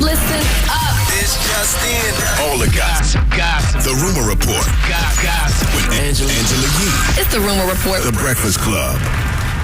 Listen up. It's just in. All the gossip. The Rumor Report. Gossip. With Angela Yee. It's the Rumor Report. The Breakfast Club.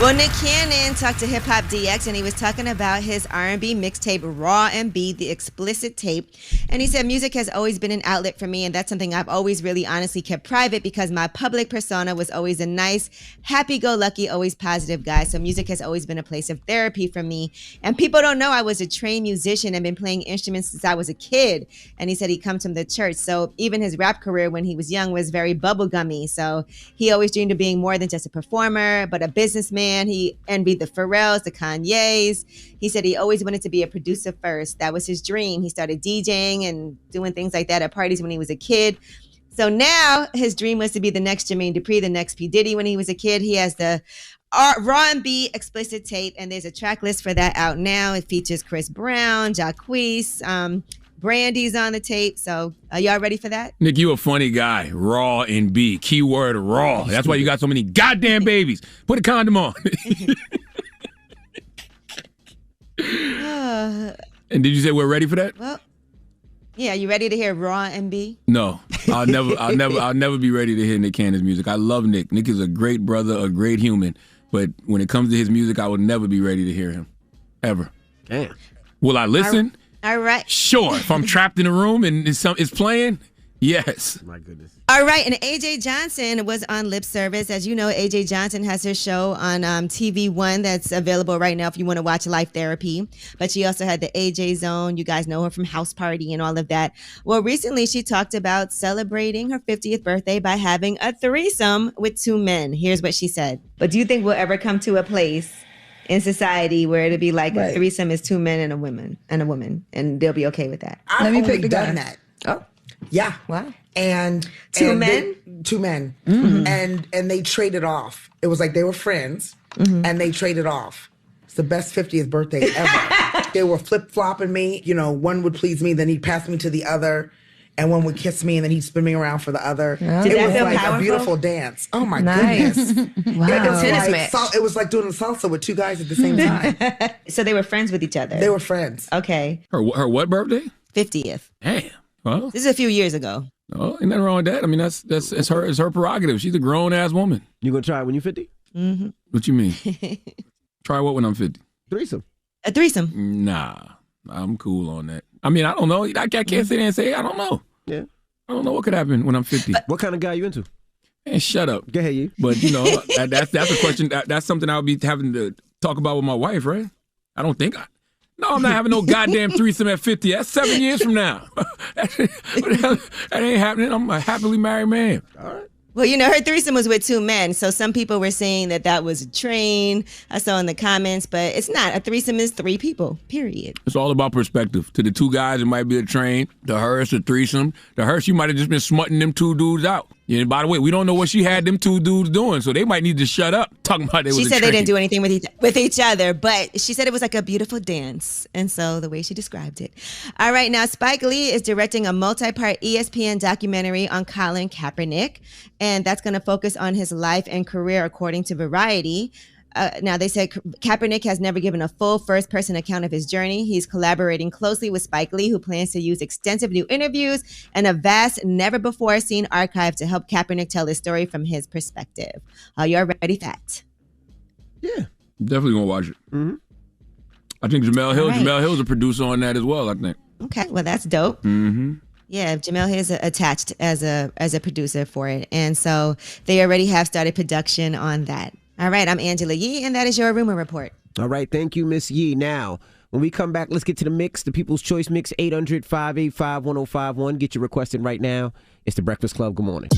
Well, Nick Cannon talked to Hip Hop DX, and he was talking about his R&B mixtape, Raw and B, the explicit tape. And he said, music has always been an outlet for me, and that's something I've always really honestly kept private because my public persona was always a nice, happy-go-lucky, always positive guy. So music has always been a place of therapy for me. And people don't know I was a trained musician and been playing instruments since I was a kid. And he said he comes from the church. So even his rap career when he was young was very bubblegummy. So he always dreamed of being more than just a performer, but a businessman. He envied the Pharrells, the Kanyes. He said he always wanted to be a producer first. That was his dream. He started DJing and doing things like that at parties when he was a kid. So now his dream was to be the next Jermaine Dupri, the next P. Diddy when he was a kid. He has the Raw and B explicit tape, and there's a track list for that out now. It features Chris Brown, Jacquees, Brandy's on the tape. So are y'all ready for that? Nick, you a funny guy. Raw and B. Keyword raw. That's why you got so many goddamn babies. Put a condom on. And did you say we're ready for that? Well, yeah. You ready to hear Raw and B? No, I'll never be ready to hear Nick Cannon's music. I love Nick. Nick is a great brother, a great human. But when it comes to his music, I will never be ready to hear him. Ever. Damn. Will I listen? All right. Sure. If I'm trapped in a room and it's playing, yes. My goodness. All right. And AJ Johnson was on Lip Service. As you know, AJ Johnson has her show on TV One that's available right now if you want to watch Life Therapy. But she also had the AJ Zone. You guys know her from House Party and all of that. Well, recently she talked about celebrating her 50th birthday by having a threesome with two men. Here's what she said. But do you think we'll ever come to a place in society where it'll be like a threesome is two men and a woman, and they'll be okay with that? Let me pick the guy. that. Oh, Yeah. Wow. And Two men? two men. Mm-hmm. And they traded off. It was like they were friends and they traded off. It's the best 50th birthday ever. They were flip-flopping me. You know, one would please me, then he'd pass me to the other. And one would kiss me, and then he'd spin me around for the other. Oh. Did It that was feel like powerful? a beautiful dance. Oh my nice. goodness! Wow. It was Tennis like match. it was like doing salsa with two guys at the same time. So they were friends with each other. They were friends. Okay. Her what birthday? 50th. Damn. Well, This is a few years ago. oh, ain't nothing wrong with that. I mean, it's her prerogative. She's a grown ass woman. You gonna try it when you're 50? Mm-hmm. What you mean? Try what when I'm 50? Threesome. A threesome. Nah, I'm cool on that. I mean, I don't know. I can't sit there and say I don't know. Yeah. I don't know what could happen when I'm 50. What kind of guy you into? Man, shut up. Go ahead, you. But you know, that's a question. That's something I'll be having to talk about with my wife, right? I don't think. No, I'm not having no goddamn threesome at 50. That's 7 years from now. That ain't happening. I'm a happily married man. All right. Well, you know, her threesome was with two men. So some people were saying that was a train. I saw in the comments, but it's not. A threesome is three people, period. It's all about perspective. To the two guys, it might be a train. To her, it's a threesome. To her, she might have just been smutting them two dudes out. And by the way, we don't know what she had them two dudes doing, so they might need to shut up talking about it was She a said train. they didn't do anything with each other, but she said it was like a beautiful dance. And so the way she described it. All right, now Spike Lee is directing a multi-part ESPN documentary on Colin Kaepernick, and that's going to focus on his life and career according to Variety. Now, they said Kaepernick has never given a full first-person account of his journey. He's collaborating closely with Spike Lee, who plans to use extensive new interviews and a vast, never-before-seen archive to help Kaepernick tell his story from his perspective. Are you ready for that? Yeah. Definitely gonna watch it. Mm-hmm. I think Jamel Hill. All right. Jamel Hill's a producer on that as well, I think. Okay, well, that's dope. Mm-hmm. Yeah, Jamel Hill is attached as a producer for it. And so they already have started production on that. All right, I'm Angela Yee, and that is your Rumor Report. All right, thank you, Miss Yee. Now, when we come back, let's get to the mix, the People's Choice Mix, 800-585-1051. Get your request in right now. It's The Breakfast Club. Good morning.